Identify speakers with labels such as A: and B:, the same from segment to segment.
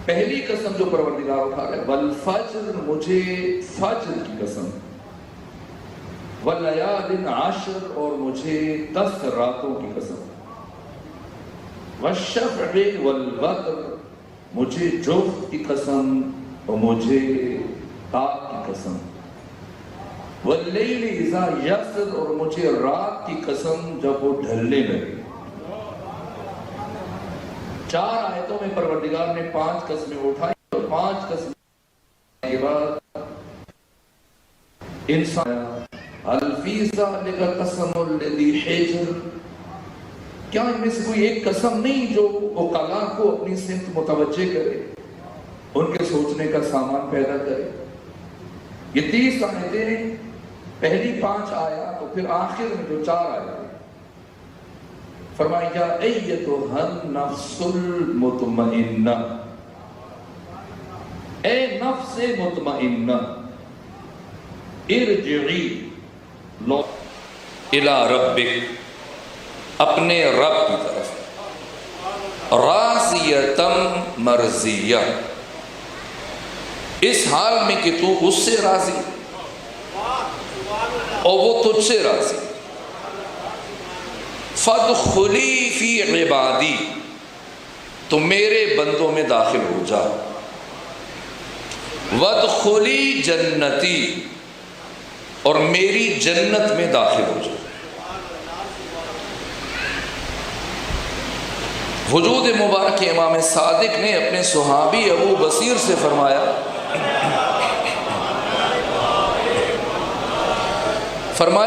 A: پہلی قسم جو پروردگار اٹھا رہا ہے، والفجر، مجھے فجر کی قسم، واللیال عشر، اور مجھے 10 راتوں کی قسم، والشفع والوتر، مجھے جفت کی قسم اور مجھے تاک کی قسم، واللیل اذا یسر، اور مجھے رات کی قسم جب وہ ڈھلنے لگے۔ 4 آیتوں میں پروردگار نے 5 قسمیں اٹھائی، اور 5 قسمیں کے بعد انسان الفیزہ لگا قسم الذی حجر، کیا ان میں سے کوئی ایک قسم نہیں جو عقلاء کو اپنی سمت متوجہ کرے، ان کے سوچنے کا سامان پیدا کرے۔ یہ 30 آیتیں، پہلی 5 آیات اور پھر آخر میں جو 4 آیتیں، فرمایا یا ایتھا النفس المطمئنہ، اے نفس مطمئنہ، ارجعی، الی ربک، اپنے رب کی طرف، راضیۃ مرضیہ، اس حال میں کہ تو اس سے راضی اور وہ تجھ سے راضی، فادخلی فی عبادی، تو میرے بندوں میں داخل ہو جا، وادخلی جنتی، اور میری جنت میں داخل ہو جا۔ وجود مبارک امام صادق نے اپنے صحابی ابو بصیر سے فرمایا،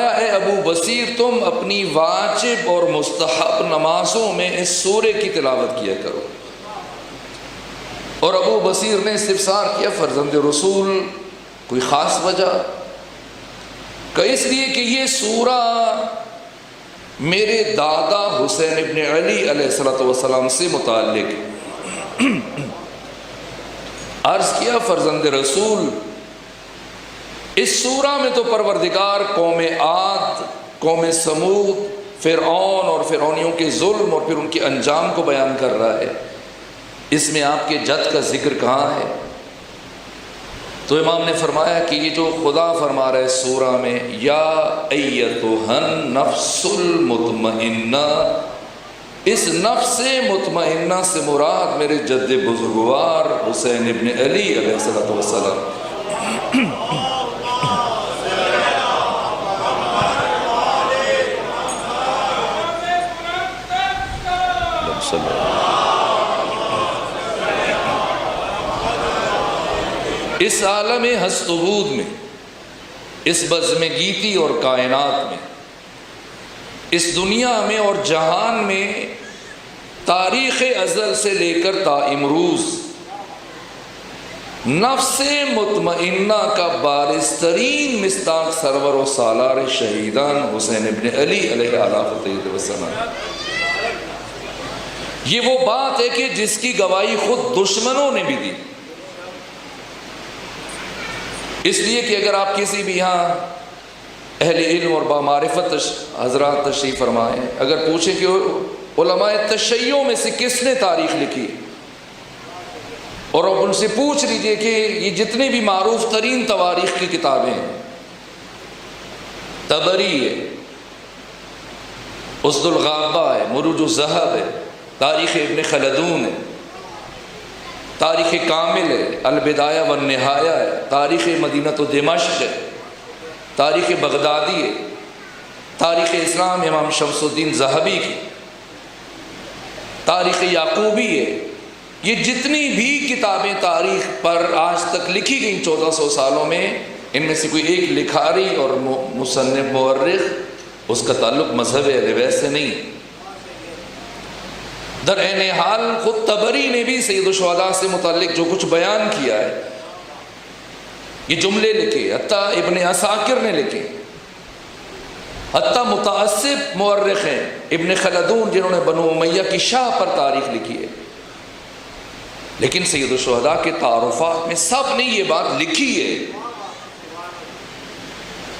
A: اے ابو بصیر، تم اپنی واجب اور مستحب نمازوں میں اس سورے کی تلاوت کیا کرو۔ اور ابو بصیر نے استفسار کیا، فرزند رسول کوئی خاص وجہ؟ کہ اس لیے کہ یہ سورہ میرے دادا حسین ابن علی علیہ السلام سے متعلق۔ عرض کیا، فرزند رسول، اس سورہ میں تو پروردگار قوم عاد، قوم سمود، فرعون اور فرعونیوں کے ظلم اور پھر ان کے انجام کو بیان کر رہا ہے، اس میں آپ کے جد کا ذکر کہاں ہے؟ تو امام نے فرمایا کہ یہ جو خدا فرما رہا ہے سورہ میں، یا ایتھا النفس المطمئنہ، اس نفس مطمئنہ سے مراد میرے جد بزرگوار حسین ابن علی علیہ السلام۔ اس عالم ہست و بود میں، اس بزم گیتی اور کائنات میں، اس دنیا میں اور جہان میں، تاریخ ازل سے لے کر تا امروز، نفس مطمئنہ کا بارز ترین مصداق سرور و سالار شہیدان حسین ابن علی علیہ السلام۔ یہ وہ بات ہے کہ جس کی گواہی خود دشمنوں نے بھی دی، اس لیے کہ اگر آپ کسی بھی یہاں اہل علم اور بامعرفت حضرات تشریف فرمائیں، اگر پوچھیں کہ علماء تشیع میں سے کس نے تاریخ لکھی، اور آپ ان سے پوچھ لیجئے کہ یہ جتنے بھی معروف ترین تواریخ کی کتابیں ہیں، طبری ہے، اسد الغابہ ہے، مروج الذہب ہے، تاریخ ابن خلدون ہے، تاریخ کامل ہے، البدایہ والنہایہ ہے، تاریخ مدینہ و دمشق ہے، تاریخ بغدادی ہے، تاریخ اسلام امام شمس الدین ذہبی کی، تاریخ یعقوبی ہے۔ یہ جتنی بھی کتابیں تاریخ پر آج تک لکھی گئیں 1400 سالوں میں، ان میں سے کوئی ایک لکھاری اور مصنف مورخ اس کا تعلق مذہب اہل بیت سے نہیں۔ در عین حال خود طبری نے بھی سید الشہداء سے متعلق جو کچھ بیان کیا ہے، یہ جملے لکھے، حتیٰ ابن عساکر نے لکھے، حتیٰ متعصب مورخ ہیں ابن خلدون جنہوں نے بنو امیہ کی شاہ پر تاریخ لکھی ہے، لیکن سید الشہداء کے تعارفات میں سب نے یہ بات لکھی ہے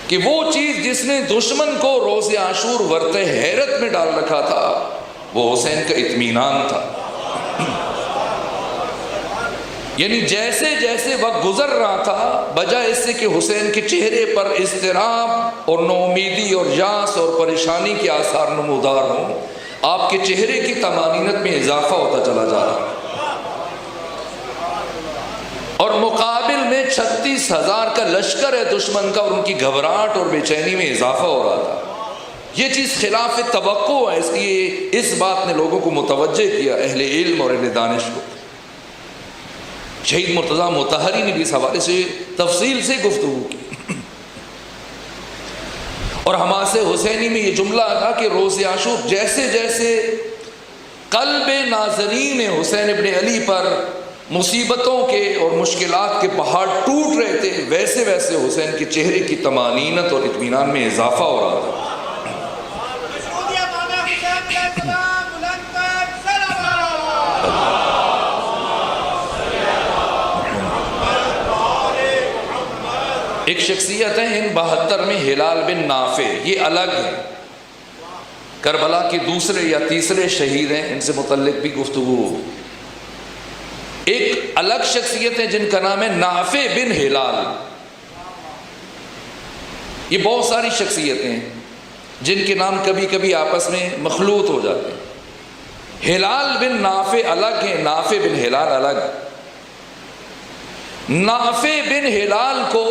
A: کہ وہ چیز جس نے دشمن کو روز عاشور ورط حیرت میں ڈال رکھا تھا، وہ حسین کا اطمینان تھا۔ یعنی جیسے جیسے وقت گزر رہا تھا، بجائے اس سے کہ حسین کے چہرے پر اضطراب اور نومیدی اور یاس اور پریشانی کے آثار نمودار ہوں، آپ کے چہرے کی طمانینت میں اضافہ ہوتا چلا جا رہا، اور مقابل میں 36,000 کا لشکر ہے دشمن کا، اور ان کی گھبراہٹ اور بے چینی میں اضافہ ہو رہا تھا۔ یہ چیز خلاف توقع ہے، اس لیے اس بات نے لوگوں کو متوجہ کیا، اہل علم اور اہل دانش کو۔ شہید مرتضیٰ مطہری نے بھی اس حوالے سے تفصیل سے گفتگو کی، اور حماس حسینی میں یہ جملہ تھا کہ روز عاشور جیسے جیسے قلب ناظرین حسین ابن علی پر مصیبتوں کے اور مشکلات کے پہاڑ ٹوٹ رہے تھے، ویسے ویسے حسین کے چہرے کی طمانینت اور اطمینان میں اضافہ ہو رہا تھا۔ ایک شخصیت ہے ان 72 میں ہلال بن نافع، یہ الگ ہے، کربلا کے دوسرے یا تیسرے شہید ہیں، ان سے متعلق بھی گفتگو ہو۔ ایک الگ شخصیت ہے جن کا نام ہے نافع بن ہلال۔ یہ بہت ساری شخصیتیں ہیں جن کے نام کبھی کبھی آپس میں مخلوط ہو جاتے ہیں۔ ہلال بن نافع الگ ہے، نافع بن ہلال الگ ہے۔ نافع بن ہلال کو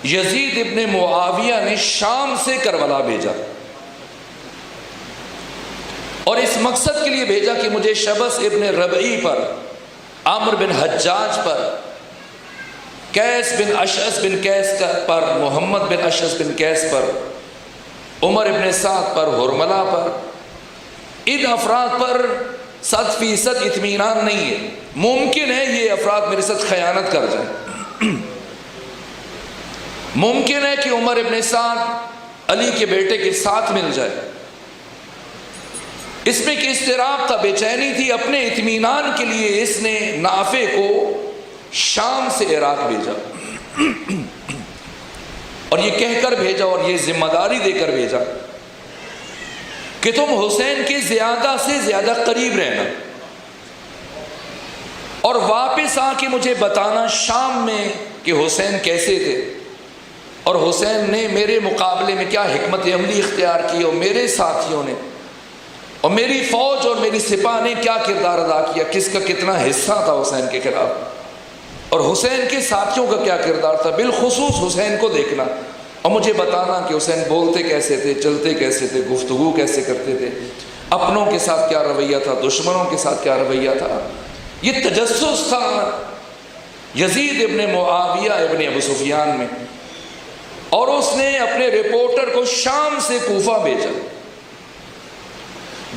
A: یزید ابن معاویہ نے شام سے کربلا بھیجا، اور اس مقصد کے لیے بھیجا کہ مجھے شبس ابن ربعی پر، عمرو بن حجاج پر، قیس بن اشعث بن قیس پر، محمد بن اشعث بن قیس پر، عمر ابن سعد پر، حرملہ پر، ان افراد پر 100% اطمینان نہیں ہے، ممکن ہے یہ افراد میرے ساتھ خیانت کر جائیں، ممکن ہے کہ عمر ابن سعد علی کے بیٹے کے ساتھ مل جائے۔ اس میں کہ اضطراب تھا، بے چینی تھی، اپنے اطمینان کے لیے اس نے نافع کو شام سے عراق بھیجا، اور یہ کہہ کر بھیجا اور یہ ذمہ داری دے کر بھیجا کہ تم حسین کے زیادہ سے زیادہ قریب رہنا، اور واپس آ کے مجھے بتانا شام میں کہ حسین کیسے تھے، اور حسین نے میرے مقابلے میں کیا حکمت عملی اختیار کی، اور میرے ساتھیوں نے اور میری فوج اور میری سپاہ نے کیا کردار ادا کیا، کس کا کتنا حصہ تھا حسین کے خلاف، اور حسین کے ساتھیوں کا کیا کردار تھا، بالخصوص حسین کو دیکھنا اور مجھے بتانا کہ حسین بولتے کیسے تھے، چلتے کیسے تھے، گفتگو کیسے کرتے تھے، اپنوں کے ساتھ کیا رویہ تھا، دشمنوں کے ساتھ کیا رویہ تھا۔ یہ تجسس تھا یزید ابن معاویہ ابن ابو سفیان میں، اور اس نے اپنے رپورٹر کو شام سے کوفہ بھیجا۔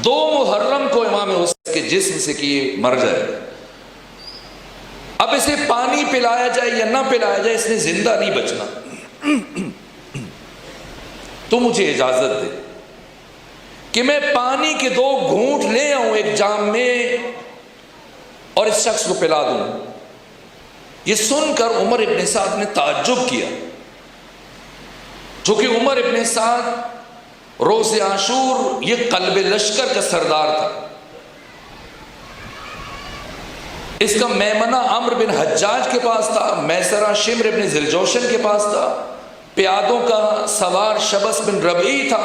A: 2 محرم کو امام حسین کے جسم سے کہ یہ مر جائے، اب اسے پانی پلایا جائے یا نہ پلایا جائے، اس نے زندہ نہیں بچنا، تو مجھے اجازت دے کہ میں پانی کے 2 گھونٹ لے آؤں ایک جام میں اور اس شخص کو پلا دوں۔ یہ سن کر عمر ابن سعد نے تعجب کیا، چونکہ عمر ابن سعد روز عاشور یہ قلب لشکر کا سردار تھا، اس کا میمنہ عمرو بن حجاج کے پاس تھا، میسرہ شمر ابن ذلجوشن کے پاس تھا، پیادوں کا سوار شبس بن ربعی تھا،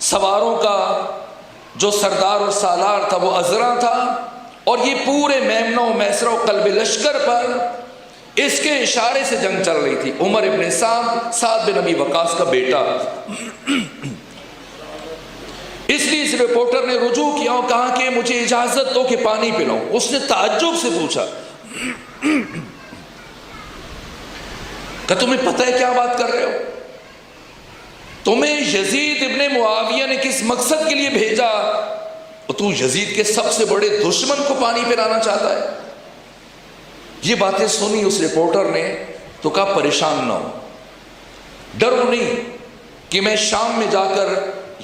A: سواروں کا جو سردار اور سالار تھا وہ عزرا تھا، اور یہ پورے میمنہ و میسرہ و قلب لشکر پر اس کے اشارے سے جنگ چل رہی تھی۔ عمر ابن سعد بن ابی وقاص کا بیٹا، اس لیے اس رپورٹر نے رجوع کیا اور کہا کہ مجھے اجازت دو کہ پانی پلاؤں۔ اس نے تعجب سے پوچھا کہ تمہیں پتہ ہے کیا بات کر رہے ہو؟ تمہیں یزید ابن معاویہ نے کس مقصد کے لیے بھیجا اور تو یزید کے سب سے بڑے دشمن کو پانی پلانا چاہتا ہے؟ یہ باتیں سنی اس رپورٹر نے تو کہا پریشان نہ ہو، ڈرو نہیں کہ میں شام میں جا کر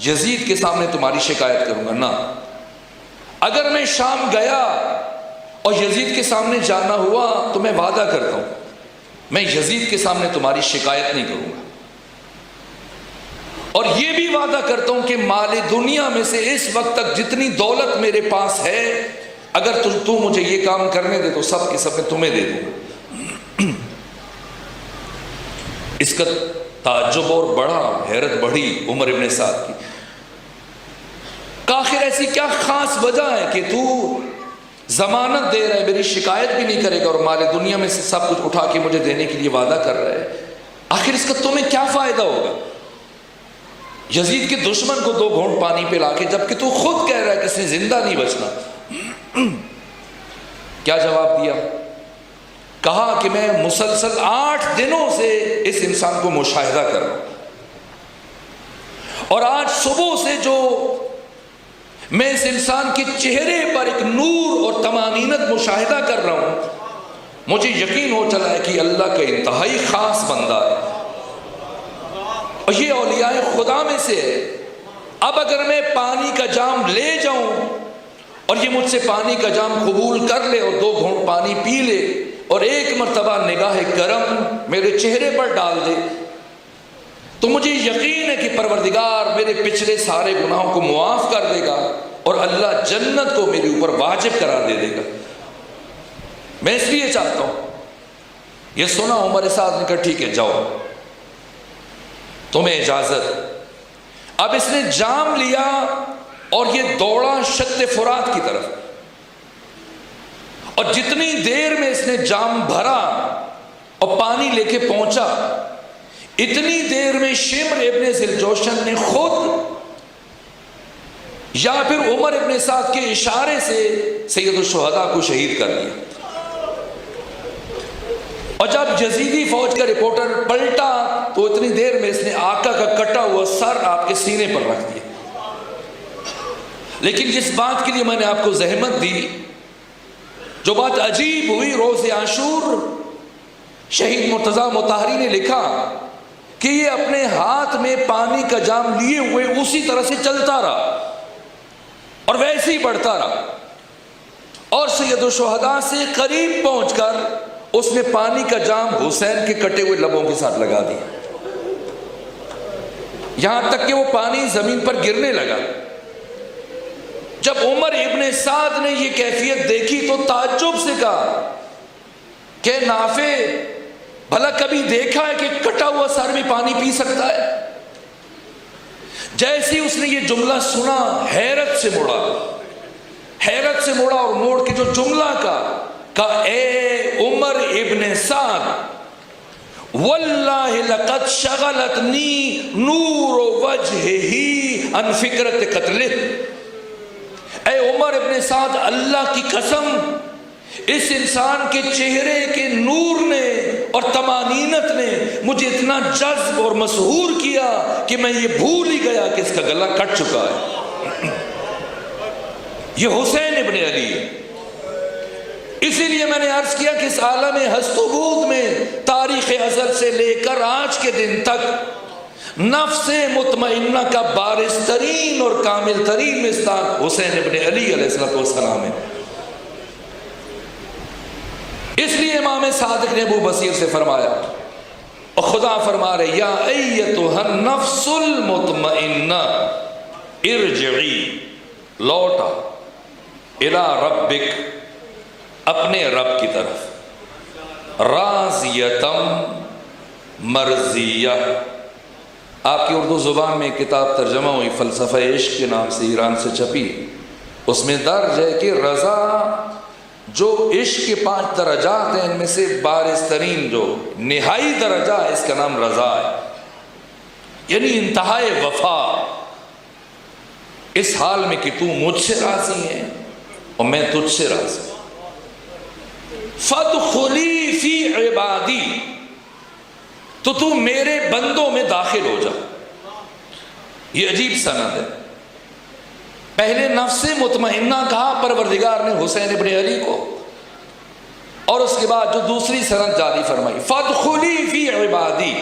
A: یزید کے سامنے تمہاری شکایت کروں گا، نہ، اگر میں شام گیا اور یزید کے سامنے جانا ہوا تو میں وعدہ کرتا ہوں میں یزید کے سامنے تمہاری شکایت نہیں کروں گا، اور یہ بھی وعدہ کرتا ہوں کہ مال دنیا میں سے اس وقت تک جتنی دولت میرے پاس ہے اگر تو مجھے یہ کام کرنے دے تو سب کے سب میں تمہیں دے دوں. اس کا تعجب اور بڑا، حیرت بڑھی عمر ابن سعد کی. آخر ایسی کیا خاص وجہ ہے کہ تو ضمانت دے رہا ہے، میری شکایت بھی نہیں کرے گا اور مال دنیا میں سے سب کچھ اٹھا کے مجھے دینے کے لیے وعدہ کر رہا ہے، آخر اس کا تمہیں کیا فائدہ ہوگا؟ یزید کے دشمن کو 2 گھونٹ پانی پلا کے، جبکہ تو خود کہہ رہا ہے کہ اس نے زندہ نہیں بچنا. کیا جواب دیا؟ کہا کہ میں مسلسل 8 دنوں سے اس انسان کو مشاہدہ کر رہا ہوں، اور آج صبح سے جو میں اس انسان کے چہرے پر ایک نور اور طمانینت مشاہدہ کر رہا ہوں، مجھے یقین ہو چلا ہے کہ اللہ کا انتہائی خاص بندہ ہے، اور یہ اولیاء خدا میں سے ہے. اب اگر میں پانی کا جام لے جاؤں اور یہ مجھ سے پانی کا جام قبول کر لے اور 2 گھونٹ پانی پی لے اور ایک مرتبہ نگاہ کرم میرے چہرے پر ڈال دے، تو مجھے یقین ہے کہ پروردگار میرے پچھلے سارے گناہوں کو معاف کر دے گا اور اللہ جنت کو میرے اوپر واجب قرار دے دے گا. میں اس لیے چاہتا ہوں. یہ سنا عمر سعد نے کہا ٹھیک ہے جاؤ، تمہیں اجازت. اب اس نے جام لیا اور یہ دوڑا شط فرات کی طرف، اور جتنی دیر میں اس نے جام بھرا اور پانی لے کے پہنچا، اتنی دیر میں شمر ابن ذوالجوشن نے خود یا پھر عمر ابن سعد کے اشارے سے سید الشہداء کو شہید کر دیا. اور جب یزیدی فوج کا رپورٹر پلٹا تو اتنی دیر میں اس نے آقا کا کٹا ہوا سر آپ کے سینے پر رکھ دیا. لیکن جس بات کے لیے میں نے آپ کو زحمت دی، جو بات عجیب ہوئی، روز عاشور شہید مرتضیٰ مطہری نے لکھا کہ یہ اپنے ہاتھ میں پانی کا جام لیے ہوئے اسی طرح سے چلتا رہا اور ویسے ہی بڑھتا رہا، اور سید الشہداء سے قریب پہنچ کر اس نے پانی کا جام حسین کے کٹے ہوئے لبوں کے ساتھ لگا دیا، یہاں تک کہ وہ پانی زمین پر گرنے لگا. جب عمر ابن سعد نے یہ کیفیت دیکھی تو تعجب سے کہا کہ نافع، بھلا کبھی دیکھا ہے کہ کٹا ہوا سر بھی پانی پی سکتا ہے؟ جیسے اس نے یہ جملہ سنا حیرت سے مڑا اور موڑ کے جو جملہ کہا اے عمر ابن سعد، واللہ لقد شغلتنی نور وجہہ عن فکرت قتلہ. اے عمر ابن سعد، اللہ کی قسم، اس انسان کے چہرے کے نور نے اور طمانینت نے مجھے اتنا جذب اور مسحور کیا کہ میں یہ بھول ہی گیا کہ اس کا گلا کٹ چکا ہے. یہ حسین ابن علی ہے. اسی لیے میں نے عرض کیا کہ اس عالم ہست و بود میں تاریخ ازل سے لے کر آج کے دن تک نفس مطمئنہ کا بارز ترین اور کامل ترین مصداق حسین ابن علی علیہ السلام ہے. اس لیے امام صادق نے ابو بصیر سے فرمایا، اور خدا فرما رہے یا ایتھا النفس المطمئنہ ارجعی، لوٹا الی ربک، اپنے رب کی طرف، راضیتم مرضیہ. آپ کی اردو زبان میں کتاب ترجمہ ہوئی فلسفہ عشق کے نام سے، ایران سے چھپی، اس میں درج ہے کہ رضا، جو عشق کے 5 درجات ہیں ان میں سے بارز ترین جو نہائی درجہ ہے اس کا نام رضا ہے، یعنی انتہائی وفا، اس حال میں کہ تو مجھ سے راضی ہے اور میں تجھ سے راضی. فادخلی فی عبادی، تو میرے بندوں میں داخل ہو جا. یہ عجیب سند ہے. پہلے نفس مطمئنہ کہا پروردگار نے حسین ابن علی کو، اور اس کے بعد جو دوسری سند جاری فرمائی فادخلی فی عبادی.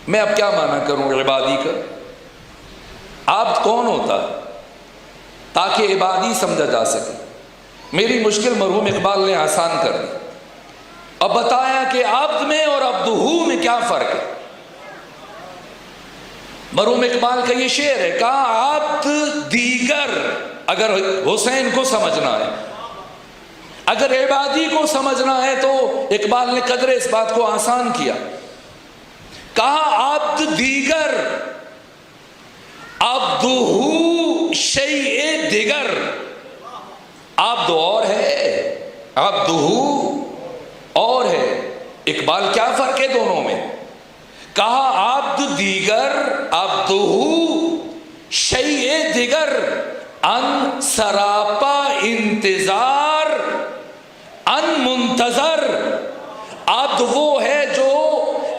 A: میں اب کیا معنی کروں عبادی کا؟ عبد کون ہوتا ہے تاکہ عبادی سمجھا جا سکے. میری مشکل مرحوم اقبال نے آسان کر دی، اب بتایا کہ عبد میں اور عبدہو میں کیا فرق ہے. مرحوم اقبال کا یہ شعر ہے، کہا عبد دیگر اگر حسین کو سمجھنا ہے اگر عبادی کو سمجھنا ہے تو اقبال نے قدر اس بات کو آسان کیا، کہا عبد دیگر عبدہ شیء دیگر، عبد اور ہے عبدہ اور ہے، اقبال کیا فرق ہے دونوں میں؟ کہا عبد دیگر عبدہ شیء دیگر، ان سراپا انتظار ان منتظر، عبد وہ ہے جو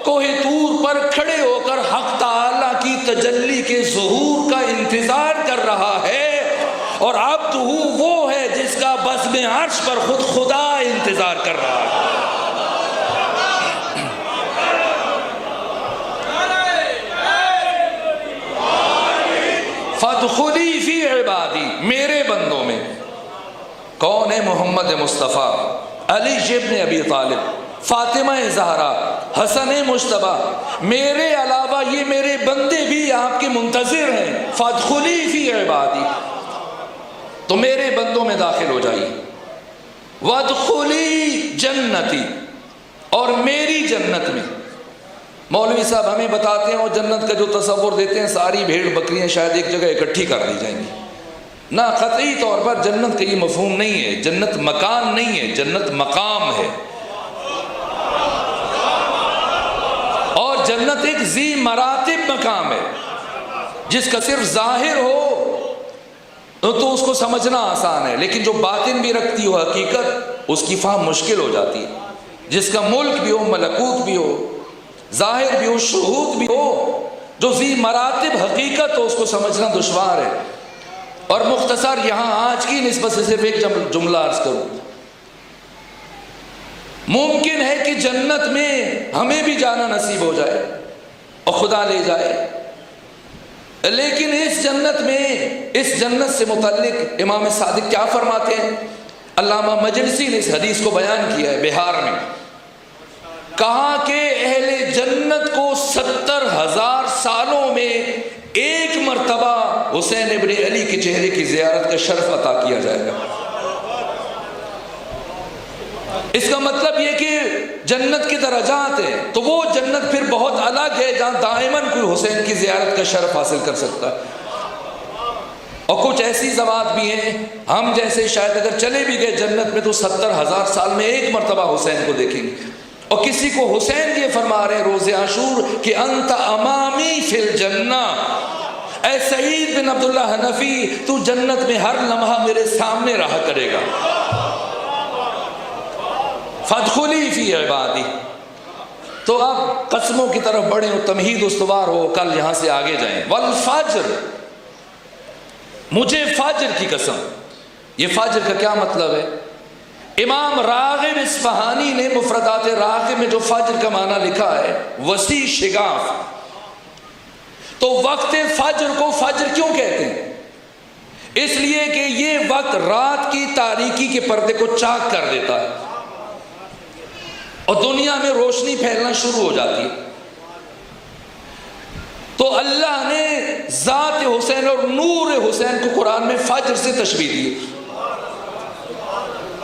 A: کوہ طور پر کھڑے ہو کر حق تعالی کی تجلی کے ظہور کا انتظار کر رہا ہے، اور عبد وہ ہے جس کا بزم عرش پر خود خدا انتظار کر رہا ہے۔ فادخلی فی عبادی، میرے بندوں میں کون ہے؟ محمد مصطفیٰ، علی ابن ابی طالب، فاطمہ زہرا، حسن مجتبیٰ، میرے علاوہ یہ میرے بندے بھی آپ کے منتظر ہیں۔ فادخلی فی عبادی، تو میرے بندوں میں داخل ہو جائیے، وادخلی جنتی، اور میری جنت میں۔ مولوی صاحب ہمیں بتاتے ہیں اور جنت کا جو تصور دیتے ہیں ساری بھیڑ بکریاں شاید ایک جگہ اکٹھی کر دی جائیں گی، نہ، قطعی طور پر جنت کا یہ مفہوم نہیں ہے۔ جنت مکان نہیں ہے، جنت مقام ہے، اور جنت ایک ذی مراتب مقام ہے جس کا صرف ظاہر ہو تو اس کو سمجھنا آسان ہے، لیکن جو باطن بھی رکھتی ہو حقیقت، اس کی فہم مشکل ہو جاتی ہے۔ جس کا ملک بھی ہو، ملکوت بھی ہو، ظاہر بھی ہو، شہود بھی ہو، جو ذی مراتب حقیقت ہو، اس کو سمجھنا دشوار ہے۔ اور مختصر یہاں آج کی نسبت سے صرف ایک جملہ عرض کروں، ممکن ہے کہ جنت میں ہمیں بھی جانا نصیب ہو جائے اور خدا لے جائے، لیکن اس جنت میں، اس جنت سے متعلق امام صادق کیا فرماتے ہیں؟ علامہ مجلسی نے اس حدیث کو بیان کیا ہے بہار میں، کہا کہ اہل جنت کو 70,000 سالوں میں ایک مرتبہ حسین ابن علی کے چہرے کی زیارت کا شرف عطا کیا جائے گا۔ اس کا مطلب یہ کہ جنت کے درجات ہیں، تو وہ جنت پھر بہت الگ ہے جہاں دائماً کوئی حسین کی زیارت کا شرف حاصل کر سکتا ہے۔ اور کچھ ایسی ذوات بھی ہیں، ہم جیسے شاید اگر چلے بھی گئے جنت میں تو 70,000 سال میں ایک مرتبہ حسین کو دیکھیں گے۔ اور کسی کو حسین یہ فرما رہے ہیں روز عاشور کہ انت امامی فی الجنہ، اے سعید بن عبداللہ حنفی، تو جنت میں ہر لمحہ میرے سامنے رہا کرے گا۔ فادخلی فی عبادی۔ تو آپ قسموں کی طرف بڑھیں اور تمہید استوار ہو، کل یہاں سے آگے جائیں۔ والفجر، مجھے فجر کی قسم۔ یہ فجر کا کیا مطلب ہے؟ امام راغب اصفہانی نے مفردات راغب میں جو فجر کا معنی لکھا ہے، وسیع شگاف، تو وقت فجر کو فجر کیوں کہتے ہیں؟ اس لیے کہ یہ وقت رات کی تاریکی کے پردے کو چاک کر دیتا ہے اور دنیا میں روشنی پھیلنا شروع ہو جاتی ہے۔ تو اللہ نے ذات حسین اور نور حسین کو قرآن میں فجر سے تشبیہ دی۔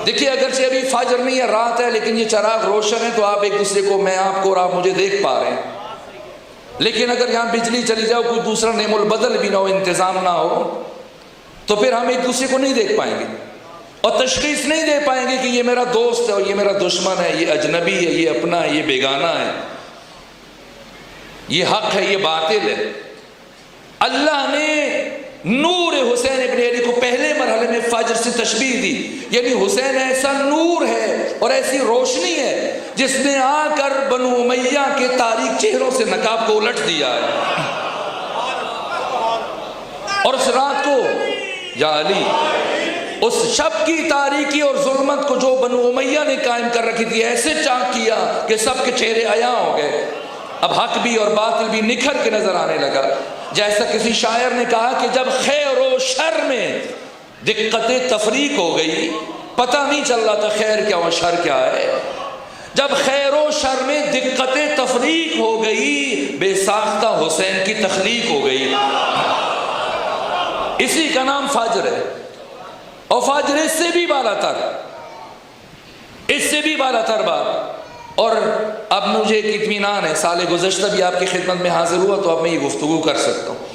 A: دیکھیے اگرچہ ابھی فجر نہیں ہے، رات ہے، لیکن یہ چراغ روشن ہے تو آپ ایک دوسرے کو، میں آپ کو اور آپ مجھے دیکھ پا رہے ہیں، لیکن اگر یہاں بجلی چلی جائے، کوئی دوسرا نعم البدل بھی نہ ہو، انتظام نہ ہو، تو پھر ہم ایک دوسرے کو نہیں دیکھ پائیں گے اور تشخیص نہیں دے پائیں گے کہ یہ میرا دوست ہے اور یہ میرا دشمن ہے، یہ اجنبی ہے، یہ اپنا ہے، یہ بیگانہ ہے، یہ حق ہے، یہ باطل ہے۔ اللہ نے نور حسین ابن علی کو پہلے مرحلے میں فجر سے تشبیہ دی، یعنی حسین ایسا نور ہے اور ایسی روشنی ہے جس نے آ کر بنو امیہ کے تاریک چہروں سے نقاب کو الٹ دیا ہے۔ اور اس رات کو، یا علی، اس شب کی تاریکی اور ظلمت کو جو بنو امیہ نے قائم کر رکھی تھی، ایسے چاک کیا کہ سب کے چہرے عیاں ہو گئے۔ اب حق بھی اور باطل بھی نکھر کے نظر آنے لگا۔ جیسا کسی شاعر نے کہا کہ جب خیر و شر میں دقت تفریق ہو گئی، پتہ نہیں چل رہا تھا خیر کیا و شر کیا ہے۔ جب خیر و شر میں دقت تفریق ہو گئی، بے ساختہ حسین کی تخلیق ہو گئی۔ اسی کا نام فجر ہے، اور فجر اس سے بھی بالا تر، اس سے بھی بالا تر بات. اور اب مجھے ایک اطمینان ہے، سال گزشتہ بھی آپ کی خدمت میں حاضر ہوا تو اب میں یہ گفتگو کر سکتا ہوں.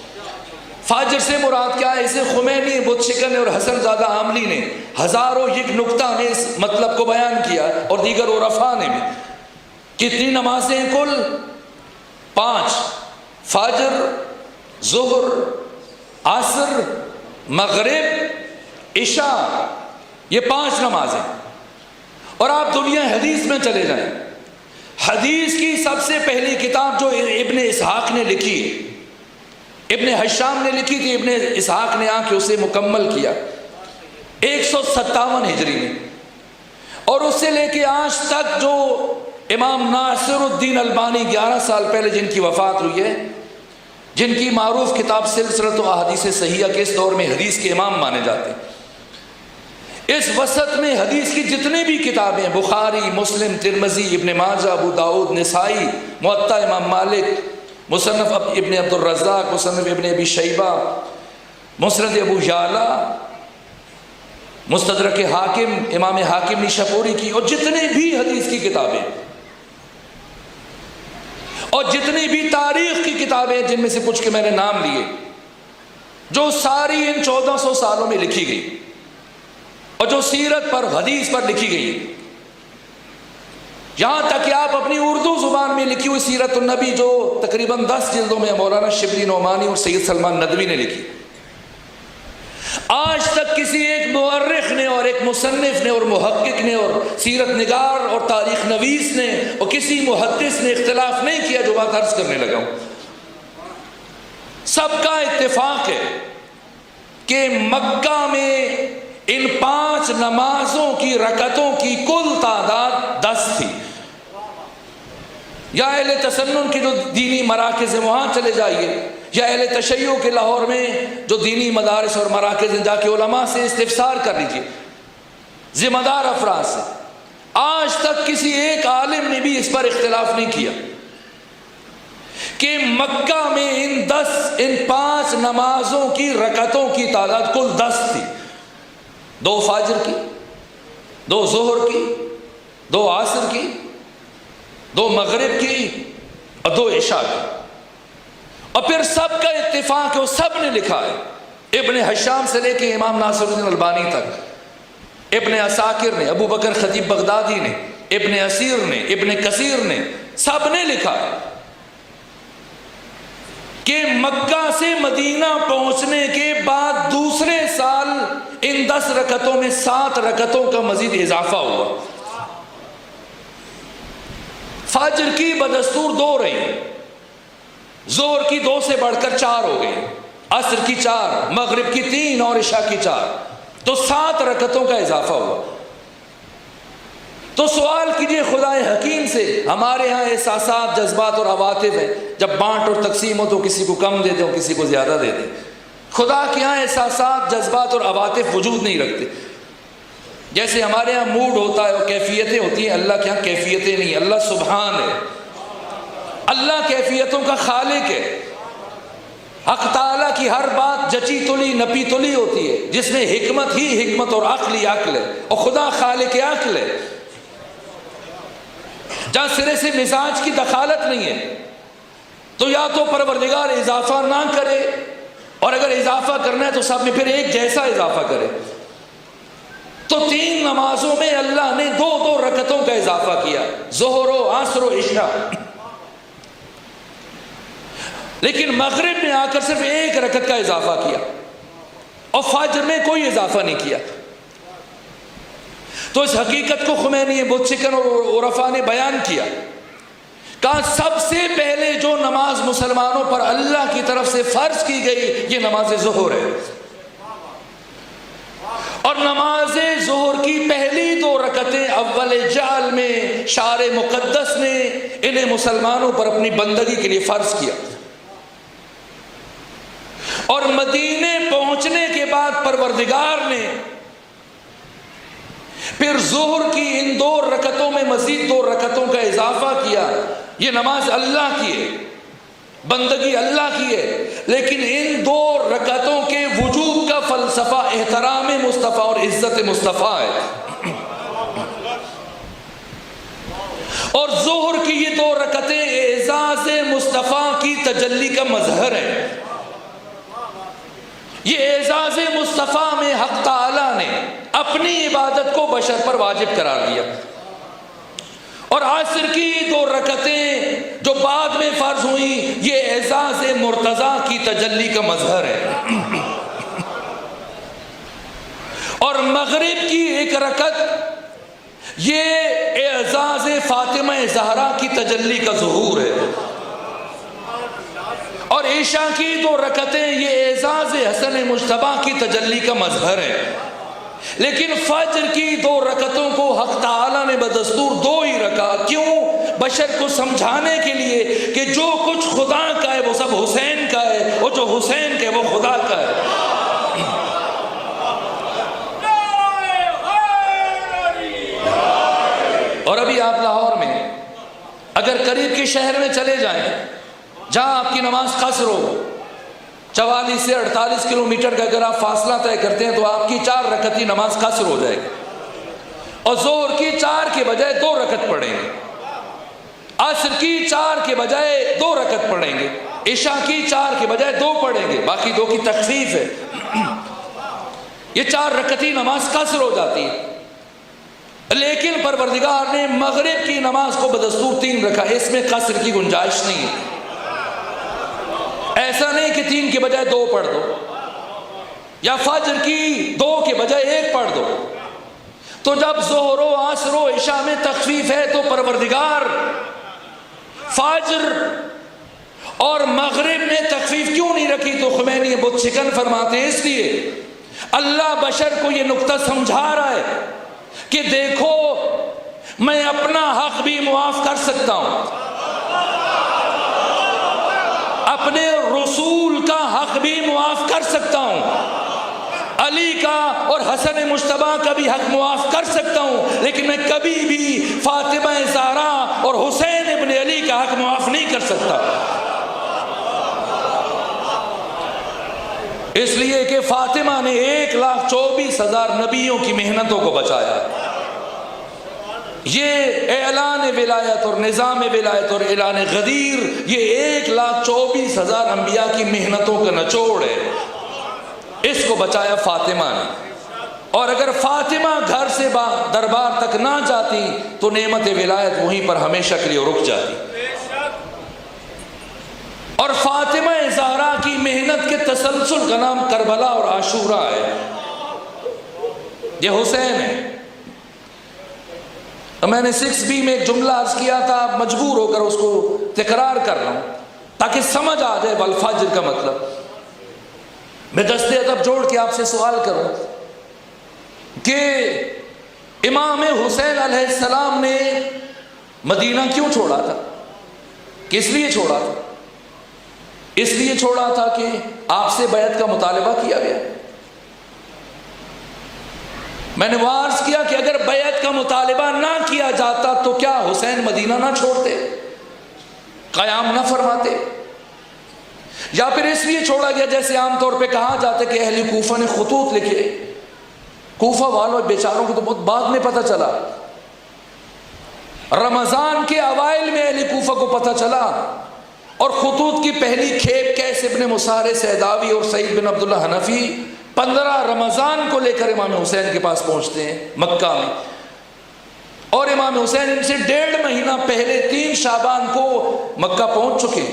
A: فاجر سے مراد کیا ہے؟ اسے خمینی، بت شکن اور حسن زادہ عاملی نے ہزاروں یک نکتہ میں اس مطلب کو بیان کیا، اور دیگر عرفاء نے بھی. کتنی نمازیں ہیں کل؟ 5. فجر، ظہر، عصر، مغرب، عشاء، یہ 5 نمازیں. اور آپ دنیا حدیث میں چلے جائیں، حدیث کی سب سے پہلی کتاب جو ابن اسحاق نے لکھی ہے، ابن حشام نے لکھی تھی، ابن اسحاق نے آ کے اسے مکمل کیا 157 ہجری میں. اور اس سے لے کے آج تک جو امام ناصر الدین البانی 11 سال پہلے جن کی وفات ہوئی ہے، جن کی معروف کتاب سلسلۃ احادیث صحیحہ کے اس دور میں حدیث کے امام مانے جاتے ہیں، اس وسط میں حدیث کی جتنی بھی کتابیں، بخاری، مسلم، ترمذی، ابن ماجہ، ابو داؤد، نسائی، موطا امام مالک، مصنف ابن عبد الرزاق، مصنف ابن ابی شیبہ، مسند ابو یعلا، مستدرک حاکم، امام حاکم نیشاپوری کی، اور جتنی بھی حدیث کی کتابیں اور جتنی بھی تاریخ کی کتابیں، جن میں سے کچھ کے میں نے نام لیے، جو ساری ان 1400 سالوں میں لکھی گئی، اور جو سیرت پر، حدیث پر لکھی گئی، یہاں تک کہ آپ اپنی اردو زبان میں لکھی ہوئی سیرت النبی جو تقریباً 10 جلدوں میں مولانا شبلی نعمانی اور سید سلمان ندوی نے لکھی، آج تک کسی ایک مورخ نے اور ایک مصنف نے اور محقق نے اور سیرت نگار اور تاریخ نویس نے اور کسی محدث نے اختلاف نہیں کیا جو بات عرض کرنے لگا ہوں. سب کا اتفاق ہے کہ مکہ میں ان 5 نمازوں کی رکعتوں کی کل تعداد 10 تھی. یا اہل تسنن کی جو دینی مراکز ہیں وہاں چلے جائیے، یا اہل تشیع کے لاہور میں جو دینی مدارس اور مراکز ہیں، جا کے علماء سے استفسار کر لیجیے، ذمہ دار افراد سے. آج تک کسی ایک عالم نے بھی اس پر اختلاف نہیں کیا کہ مکہ میں ان 5 نمازوں کی رکعتوں کی تعداد کل 10 تھی. 2 فجر کی، 2 ظہر کی، 2 عصر کی، 2 مغرب کی، اور 2 عشاء کی. اور پھر سب کا اتفاق ہے، وہ سب نے لکھا ہے، ابن حشام سے لے کے امام ناصر الدین البانی تک، ابن عساکر نے، ابو بکر خطیب بغدادی نے، ابن اسیر نے، ابن کثیر نے، سب نے لکھا ہے کہ مکہ سے مدینہ پہنچنے کے بعد دوسرے سال ان 10 رکعتوں میں 7 رکعتوں کا مزید اضافہ ہوا. فجر کی بدستور 2 رہی، ظہر کی 2 سے بڑھ کر 4 ہو گئی، عصر کی 4، مغرب کی 3 اور عشاء کی 4، تو 7 رکعتوں کا اضافہ ہوا. تو سوال کیجئے خدائے حکیم سے، ہمارے ہاں احساسات، جذبات اور عواطف ہیں، جب بانٹ اور تقسیم ہو تو کسی کو کم دے دیں اور کسی کو زیادہ دے دیں. خدا کے ہاں احساسات، جذبات اور عواطف وجود نہیں رکھتے. جیسے ہمارے ہاں موڈ ہوتا ہے اور کیفیتیں ہوتی ہیں، اللہ کے ہاں کیفیتیں نہیں. اللہ سبحان ہے، اللہ کیفیتوں کا خالق ہے. حق تعالیٰ کی ہر بات جچی تلی نپی تلی ہوتی ہے، جس میں حکمت ہی حکمت اور عقل ہی عقل ہے، اور خدا خالق عقل ہے. جہاں سرے سے مزاج کی دخالت نہیں ہے تو یا تو پروردگار اضافہ نہ کرے، اور اگر اضافہ کرنا ہے تو سب میں پھر ایک جیسا اضافہ کرے. تو 3 نمازوں میں اللہ نے 2 رکعتوں کا اضافہ کیا، ظہر و عصر و عشاء. لیکن مغرب میں آ کر صرف 1 رکعت کا اضافہ کیا، اور فجر میں کوئی اضافہ نہیں کیا. تو اس حقیقت کو خمینی، بت شکن اور عرفاء نے بیان کیا. کہا سب سے پہلے جو نماز مسلمانوں پر اللہ کی طرف سے فرض کی گئی یہ نماز ظہر ہے، اور نماز ظہر کی پہلی 2 رکعتیں اول جعل میں شعر مقدس نے انہیں مسلمانوں پر اپنی بندگی کے لیے فرض کیا. اور مدینے پہنچنے کے بعد پروردگار نے پھر ظہر کی ان 2 رکعتوں میں مزید 2 رکعتوں کا اضافہ کیا. یہ نماز اللہ کی ہے، بندگی اللہ کی ہے، لیکن ان 2 رکعتوں کے وجوب کا فلسفہ احترام مصطفیٰ اور عزت مصطفیٰ ہے. رکعتیں اعزاز مصطفیٰ کی تجلی کا مظہر ہے. یہ اعزاز مصطفیٰ میں حق تعالیٰ نے اپنی عبادت کو بشر پر واجب قرار دیا. اور عصر کی 2 رکعتیں جو بعد میں فرض ہوئیں یہ اعزاز مرتضیٰ کی تجلی کا مظہر ہے. اور مغرب کی 1 رکعت یہ اعزاز فاطمہ زہرا کی تجلی کا ظہور ہے. اور عشاء کی 2 رکعتیں یہ اعزاز حسن مجتبی کی تجلی کا مظہر ہے. لیکن فجر کی 2 رکعتوں کو حق تعالیٰ نے بدستور 2 ہی رکھا. کیوں؟ بشر کو سمجھانے کے لیے کہ جو کچھ خدا کا ہے وہ سب حسین کا ہے، اور جو حسین کا ہے وہ خدا کا ہے. اور ابھی آپ لاہور میں اگر قریب کے شہر میں چلے جائیں جہاں آپ کی نماز قصر ہو، 44 سے 48 کلومیٹر کا اگر آپ فاصلہ طے کرتے ہیں تو آپ کی 4 رکعتی نماز قصر ہو جائے گی. اور ظہر کی 4 کے بجائے 2 رکعت پڑھیں گے، عصر کی 4 کے بجائے 2 رکعت پڑھیں گے، عشاء کی 4 کے بجائے 2 پڑھیں گے، باقی 2 کی تخفیف ہے. یہ 4 رکعتی نماز قصر ہو جاتی ہے. لیکن پروردگار نے مغرب کی نماز کو بدستور 3 رکھا. اس میں قصر کی گنجائش نہیں ہے. ایسا نہیں کہ 3 کے بجائے 2 پڑھ دو، یا فجر کی 2 کے بجائے 1 پڑھ دو. تو جب ظہر و عصر و عشاء میں تخفیف ہے تو پروردگار فجر اور مغرب میں تخفیف کیوں نہیں رکھی؟ تو خمینی بت شکن فرماتے ہیں اس لیے اللہ بشر کو یہ نقطہ سمجھا رہا ہے کہ دیکھو میں اپنا حق بھی معاف کر سکتا ہوں، اپنے رسول کا حق بھی معاف کر سکتا ہوں، علی کا اور حسن مجتبی کا بھی حق معاف کر سکتا ہوں، لیکن میں کبھی بھی فاطمہ زہرا اور حسین ابن علی کا حق معاف نہیں کر سکتا. اس لیے کہ فاطمہ نے 1,24,000 نبیوں کی محنتوں کو بچایا. یہ اعلان ولایت اور نظام ولایت اور اعلان غدیر یہ 1,24,000 انبیاء کی محنتوں کا نچوڑ ہے. اس کو بچایا فاطمہ نے. اور اگر فاطمہ گھر سے دربار تک نہ جاتی تو نعمت ولایت وہیں پر ہمیشہ کے لیے رک جاتی. اور فاطمہ زہرا کی محنت کے تسلسل کا نام کربلا اور عاشورہ ہے. یہ حسین ہے. میں نے 6B میں ایک جملہ عرض کیا تھا، مجبور ہو کر اس کو تکرار کر رہا ہوں تاکہ سمجھ آ جائے والفجر کا مطلب. میں دستے ادب جوڑ کے آپ سے سوال کروں کہ امام حسین علیہ السلام نے مدینہ کیوں چھوڑا تھا؟ کس لیے چھوڑا تھا؟ اس لیے چھوڑا تھا کہ آپ سے بیعت کا مطالبہ کیا گیا. میں نے عرض کیا کہ اگر بیعت کا مطالبہ نہ کیا جاتا تو کیا حسین مدینہ نہ چھوڑتے، قیام نہ فرماتے؟ یا پھر اس لیے چھوڑا گیا جیسے عام طور پہ کہا جاتا ہے کہ اہل کوفہ نے خطوط لکھے. کوفہ والوں بیچاروں کو تو بہت بعد میں پتہ چلا، رمضان کے اوائل میں اہل کوفہ کو پتہ چلا. اور خطوط کی پہلی کھیپ قیس ابن مسار سیداوی اور سعید بن عبداللہ حنفی 15 رمضان کو لے کر امام حسین کے پاس پہنچتے ہیں مکہ میں. اور امام حسین ان سے 1.5 مہینہ پہلے 3 شعبان کو مکہ پہنچ چکے.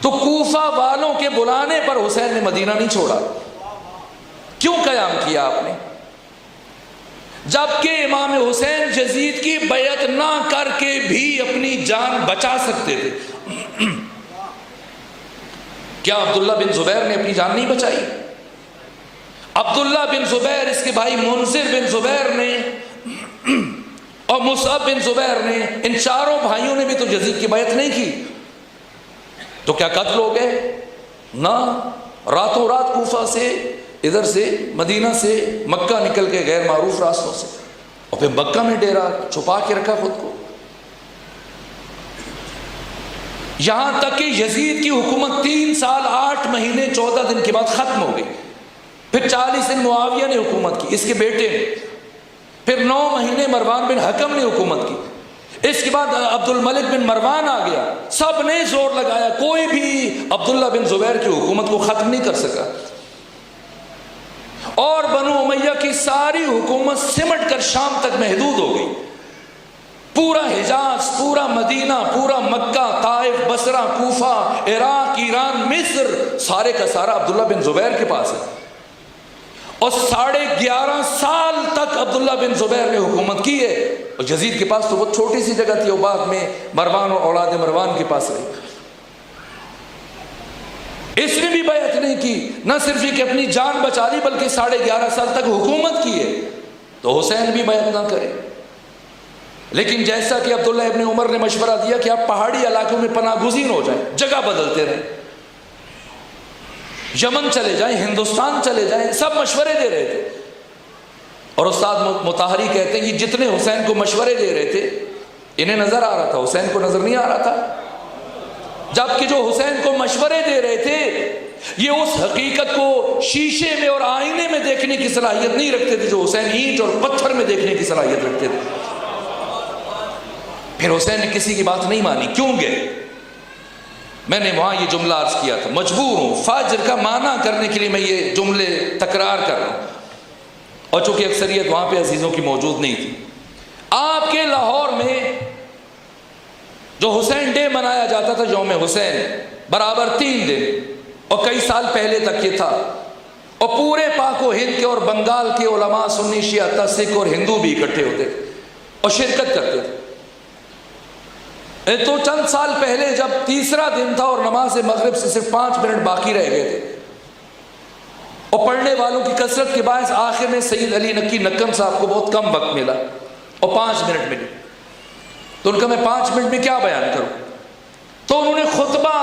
A: تو کوفہ والوں کے بلانے پر حسین نے مدینہ نہیں چھوڑا. کیوں قیام کیا آپ نے؟ جبکہ امام حسین یزید کی بیعت نہ کر کے بھی اپنی جان بچا سکتے تھے. کیا عبداللہ بن زبیر نے اپنی جان نہیں بچائی؟ عبداللہ بن زبیر، اس کے بھائی منذر بن زبیر نے اور مصعب بن زبیر نے، ان چاروں بھائیوں نے بھی تو یزید کی بیعت نہیں کی. تو کیا قتل ہو گئے؟ نہ، راتوں رات کوفہ سے، ادھر سے مدینہ سے مکہ نکل کے غیر معروف راستوں سے، اور پھر مکہ میں ڈیرا چھپا کے رکھا خود کو. یہاں تک کہ یزید کی حکومت 3 سال 8 مہینے 14 دن کے بعد ختم ہو گئی. پھر 40 دن معاویہ نے حکومت کی، اس کے بیٹے نے. پھر 9 مہینے مروان بن حکم نے حکومت کی. اس کے بعد عبد الملک بن مروان آ گیا، سب نے زور لگایا، کوئی بھی عبداللہ بن زبیر کی حکومت کو ختم نہیں کر سکا، اور بنو امیہ کی ساری حکومت سمٹ کر شام تک محدود ہو گئی۔ پورا حجاز، پورا مدینہ، پورا مکہ، طائف، بصرہ، کوفہ، عراق، ایران، مصر، سارے کا سارا عبداللہ بن زبیر کے پاس ہے، اور 11.5 سال تک عبداللہ بن زبیر نے حکومت کی ہے۔ اور یزید کے پاس تو بہت چھوٹی سی جگہ تھی، اور بعد میں مروان اور اولاد مروان کے پاس رہی۔ اس نے بھی بیعت نہیں کی، نہ صرف یہ کہ اپنی جان بچا لی بلکہ 11.5 سال تک حکومت کی ہے، تو حسین بھی بیعت نہ کرے۔ لیکن جیسا کہ عبداللہ ابن عمر نے مشورہ دیا کہ آپ پہاڑی علاقوں میں پناہ گزین ہو جائیں، جگہ بدلتے رہیں، یمن چلے جائیں، ہندوستان چلے جائیں، سب مشورے دے رہے تھے۔ اور استاد مطہری کہتے ہیں کہ جتنے حسین کو مشورے دے رہے تھے انہیں نظر آ رہا تھا، حسین کو نظر نہیں آ رہا تھا، جبکہ جو حسین کو مشورے دے رہے تھے یہ اس حقیقت کو شیشے میں اور آئینے میں دیکھنے کی صلاحیت نہیں رکھتے تھے جو حسین اینٹ اور پتھر میں دیکھنے کی صلاحیت رکھتے تھے۔ پھر حسین نے کسی کی بات نہیں مانی، کیوں گئے؟ میں نے وہاں یہ جملہ عرض کیا تھا، مجبور ہوں فاجر کا معنی کرنے کے لیے میں یہ جملے تکرار کر رہا ہوں، اور چونکہ اکثریت وہاں پہ عزیزوں کی موجود نہیں تھی۔ آپ کے لاہور میں جو حسین ڈے منایا جاتا تھا، یوم حسین، برابر 3 دن، اور کئی سال پہلے تک یہ تھا، اور پورے پاک و ہند کے اور بنگال کے علماء، سنی، شیعہ، سکھ اور ہندو بھی اکٹھے ہوتے تھے اور شرکت کرتے تھے۔ تو چند سال پہلے جب تیسرا دن تھا اور نماز مغرب سے صرف 5 منٹ باقی رہ گئے تھے، اور پڑھنے والوں کی کثرت کے باعث آخر میں سید علی نقی نکم صاحب کو بہت کم وقت ملا اور 5 منٹ ملے، تو ان کا میں 5 منٹ میں کیا بیان کروں؟ تو انہوں نے خطبہ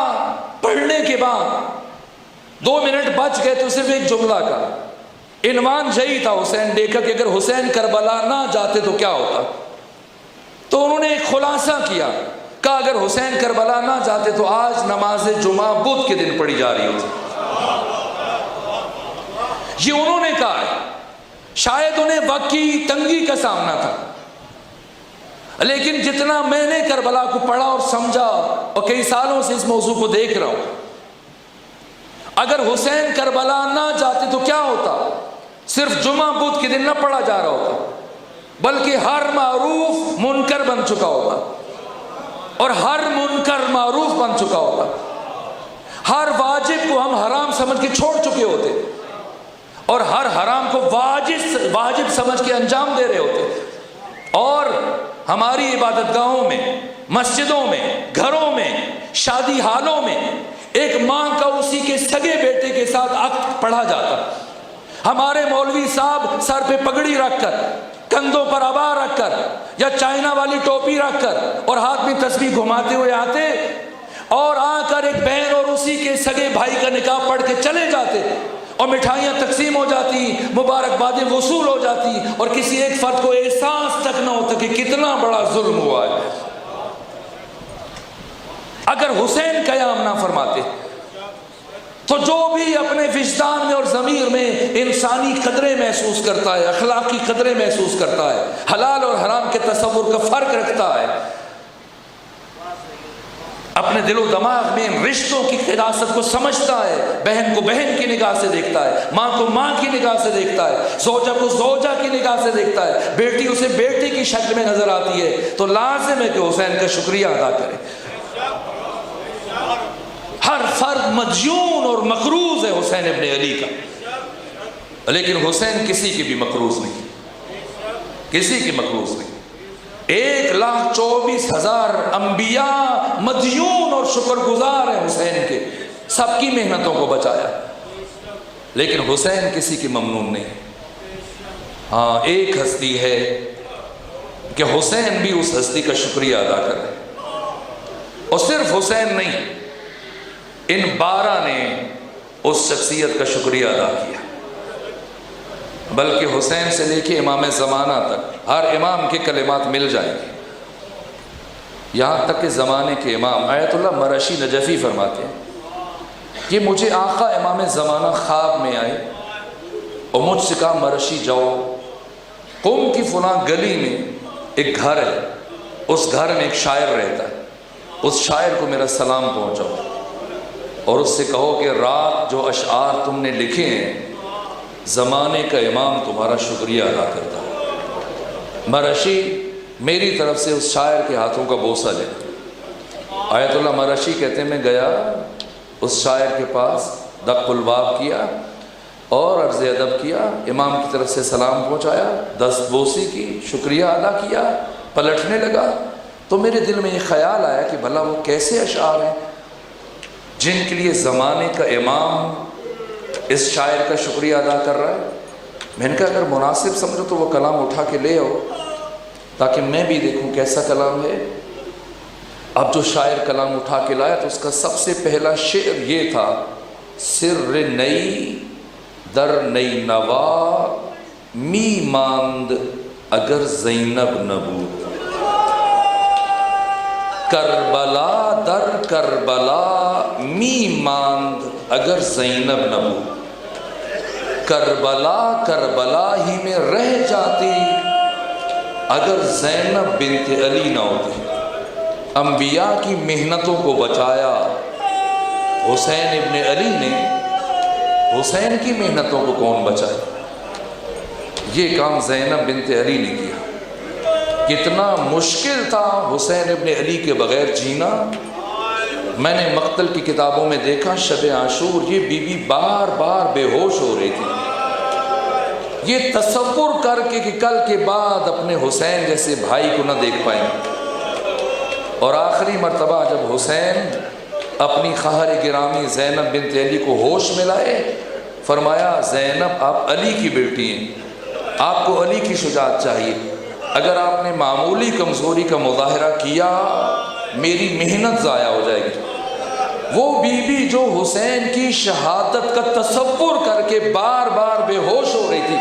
A: پڑھنے کے بعد 2 منٹ بچ گئے تو صرف ایک جملہ کا عنوان یہی تھا حسین ڈے کا کہ اگر حسین کربلا نہ جاتے تو کیا ہوتا۔ تو انہوں نے ایک خلاصہ کیا، کہا اگر حسین کربلا نہ جاتے تو آج نماز جمعہ بدھ کے دن پڑھی جا رہی ہوتی۔ یہ انہوں نے کہا ہے، شاید انہیں وقت کی تنگی کا سامنا تھا، لیکن جتنا میں نے کربلا کو پڑھا اور سمجھا اور کئی سالوں سے اس موضوع کو دیکھ رہا ہوں، اگر حسین کربلا نہ جاتے تو کیا ہوتا؟ صرف جمعہ بدھ کے دن نہ پڑھا جا رہا ہوتا، بلکہ ہر معروف منکر بن چکا ہوگا، اور ہر منکر معروف بن چکا ہوگا، ہر واجب کو ہم حرام سمجھ کے چھوڑ چکے ہوتے، اور ہر حرام کو واجب سمجھ کے انجام دے رہے ہوتے، اور ہماری عبادت گاہوں میں، مسجدوں میں، گھروں میں، شادی حالوں میں ایک ماں کا اسی کے سگے بیٹے کے ساتھ عقد پڑھا جاتا، ہمارے مولوی صاحب سر پہ پگڑی رکھ کر، کندھوں پر عبا رکھ کر یا چائنا والی ٹوپی رکھ کر اور ہاتھ میں تسبیح گھماتے ہوئے آتے، اور آ کر ایک بہن اور اسی کے سگے بھائی کا نکاح پڑھ کے چلے جاتے، اور مٹھائیاں تقسیم ہو جاتی، مبارکبادیں وصول ہو جاتی، اور کسی ایک فرد کو احساس تک نہ ہوتا کہ کتنا بڑا ظلم ہوا ہے۔ اگر حسین قیام نہ فرماتے تو جو بھی اپنے وجدان میں اور ضمیر میں انسانی قدریں محسوس کرتا ہے، اخلاقی قدریں محسوس کرتا ہے، حلال اور حرام کے تصور کا فرق رکھتا ہے، اپنے دل و دماغ میں ان رشتوں کی قداست کو سمجھتا ہے، بہن کو بہن کی نگاہ سے دیکھتا ہے، ماں کو ماں کی نگاہ سے دیکھتا ہے، زوجہ کو زوجہ کی نگاہ سے دیکھتا ہے، بیٹی اسے بیٹے کی شکل میں نظر آتی ہے، تو لازم ہے کہ حسین کا شکریہ ادا کرے۔ ہر فرد مدیون اور مقروض ہے حسین ابن علی کا، لیکن حسین کسی کی بھی مقروض نہیں، کسی کی مقروض نہیں۔ 1,24,000 انبیاء مدیون اور شکر گزار ہیں حسین کے، سب کی محنتوں کو بچایا، لیکن حسین کسی کی ممنون نہیں۔ ہاں، ایک ہستی ہے کہ حسین بھی اس ہستی کا شکریہ ادا کرے، اور صرف حسین نہیں، ان 12 نے اس شخصیت کا شکریہ ادا کیا، بلکہ حسین سے لے کے امام زمانہ تک ہر امام کے کلمات مل جائیں گے، یہاں تک کہ زمانے کے امام آیت اللہ مرشی نجفی فرماتے ہیں کہ مجھے آقا امام زمانہ خواب میں آئے اور مجھ سے کہا مرشی جاؤ، قوم کی فلاں گلی میں ایک گھر ہے، اس گھر میں ایک شاعر رہتا ہے، اس شاعر کو میرا سلام پہنچاؤ اور اس سے کہو کہ رات جو اشعار تم نے لکھے ہیں زمانے کا امام تمہارا شکریہ ادا کرتا ہے۔ مرشی میری طرف سے اس شاعر کے ہاتھوں کا بوسہ لے۔ آیت اللہ مرشی کہتے ہیں میں گیا اس شاعر کے پاس، دق الباب کیا اور عرض ادب کیا، امام کی طرف سے سلام پہنچایا، دست بوسی کی، شکریہ ادا کیا، پلٹنے لگا تو میرے دل میں یہ خیال آیا کہ بھلا وہ کیسے اشعار ہیں جن کے لیے زمانے کا امام اس شاعر کا شکریہ ادا کر رہا ہے۔ میں نے کہا اگر مناسب سمجھو تو وہ کلام اٹھا کے لے آؤ تاکہ میں بھی دیکھوں کیسا کلام ہے۔ اب جو شاعر کلام اٹھا کے لایا تو اس کا سب سے پہلا شعر یہ تھا، سر نئی در نئی نوا می ماند اگر زینب نبود، کربلا در کربلا می ماند اگر زینب نبود، کربلا کربلا ہی میں رہ جاتی اگر زینب بنت علی نہ ہوتی۔ انبیاء کی محنتوں کو بچایا حسین ابن علی نے، حسین کی محنتوں کو کون بچائے؟ یہ کام زینب بنت علی نے کیا۔ کتنا مشکل تھا حسین ابن علی کے بغیر جینا۔ میں نے مقتل کی کتابوں میں دیکھا شب عاشور یہ بی بی بار بار بے ہوش ہو رہی تھی، یہ تصور کر کے کہ کل کے بعد اپنے حسین جیسے بھائی کو نہ دیکھ پائیں۔ اور آخری مرتبہ جب حسین اپنی خواہر گرامی زینب بنت علی کو ہوش میں لائے، فرمایا زینب آپ علی کی بیٹی ہیں، آپ کو علی کی شجاعت چاہیے، اگر آپ نے معمولی کمزوری کا مظاہرہ کیا میری محنت ضائع ہو جائے گی۔ وہ بی بی جو حسین کی شہادت کا تصور کر کے بار بار بے ہوش ہو رہی تھی،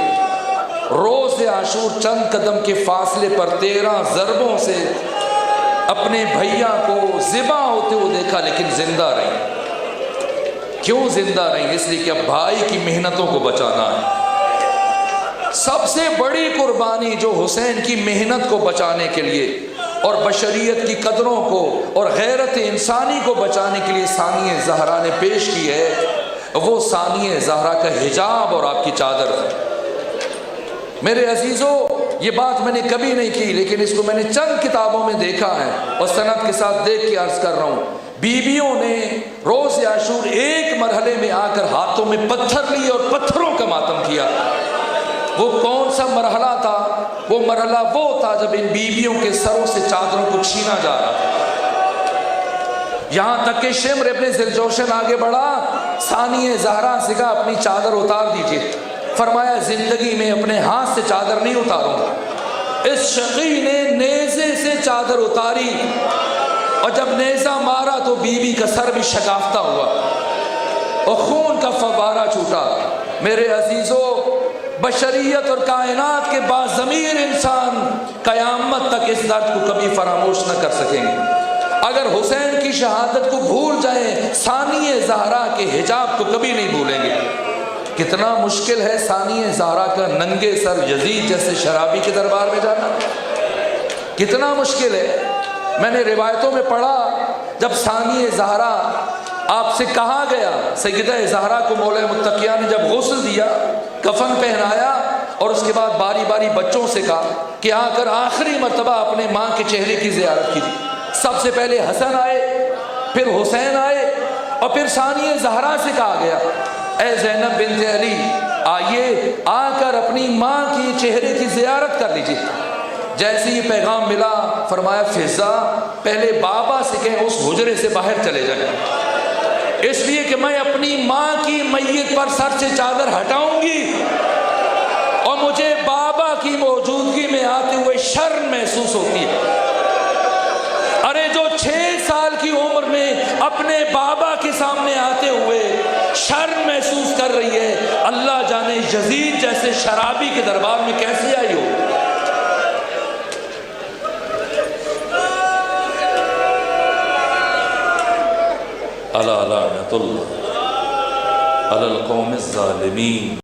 A: روز عاشور چند قدم کے فاصلے پر 13 ضربوں سے اپنے بھیا کو ذبح ہوتے ہوئے دیکھا لیکن زندہ رہی۔ کیوں زندہ رہی؟ اس لیے کہ اب بھائی کی محنتوں کو بچانا ہے۔ سب سے بڑی قربانی جو حسین کی محنت کو بچانے کے لیے اور بشریت کی قدروں کو اور غیرت انسانی کو بچانے کے لیے ثانیہ زہرا نے پیش کی ہے، وہ ثانیہ زہرا کا حجاب اور آپ کی چادر ہے۔ میرے عزیزو یہ بات میں نے کبھی نہیں کی لیکن اس کو میں نے چند کتابوں میں دیکھا ہے اور سند کے ساتھ دیکھ کے عرض کر رہا ہوں، بیویوں نے روز عاشور ایک مرحلے میں آ کر ہاتھوں میں پتھر لیے اور پتھروں کا ماتم کیا۔ وہ کون سا مرحلہ تھا؟ وہ مرحلہ وہ تھا جب ان بیویوں کے سروں سے چادروں کو چھینا جا رہا تھا، یہاں تک کہ شمر ابن ذوالجوشن آگے بڑھا، ثانیہ زہرا سے کہا اپنی چادر اتار دیجیے، فرمایا زندگی میں اپنے ہاتھ سے چادر نہیں اتاروں گا۔ اس شقی نے نیزے سے چادر اتاری اور جب نیزہ مارا تو بیوی کا سر بھی شکافتہ ہوا اور خون کا فوارہ چھوٹا۔ میرے عزیزو بشریت اور کائنات کے باضمیر انسان قیامت تک اس درد کو کبھی فراموش نہ کر سکیں گے۔ اگر حسین کی شہادت کو بھول جائیں ثانیہ زہرا کے حجاب کو کبھی نہیں بھولیں گے۔ کتنا مشکل ہے ثانیہ زہرا کا ننگے سر یزید جیسے شرابی کے دربار میں جانا، کتنا مشکل ہے۔ میں نے روایتوں میں پڑھا جب ثانیہ زہرا آپ سے کہا گیا، سیدہ زہرا کو مولا متقیہ نے جب غسل دیا، کفن پہنایا اور اس کے بعد باری باری بچوں سے کہا کہ آ کر آخری مرتبہ اپنے ماں کے چہرے کی زیارت کی۔ سب سے پہلے حسن آئے، پھر حسین آئے اور پھر ثانیہ زہرا سے کہا گیا اے زینب بنت علی آئیے آ کر اپنی ماں کی چہرے کی زیارت کر لیجیے۔ جیسے یہ پیغام ملا فرمایا فضا پہلے بابا سے کہیں اس حجرے سے باہر چلے جائیں، اس لیے کہ میں اپنی ماں کی میت پر سر سے چادر ہٹاؤں گی اور مجھے بابا کی موجودگی میں آتے ہوئے شرم محسوس ہوتی ہے۔ ارے جو 6 سال کی عمر میں اپنے بابا کے سامنے آتے ہوئے شرم محسوس کر رہی ہے، اللہ جانے یزید جیسے شرابی کے دربار میں کیسے آئی ہو۔ الا لعنت اللہ علی القوم الظالمین۔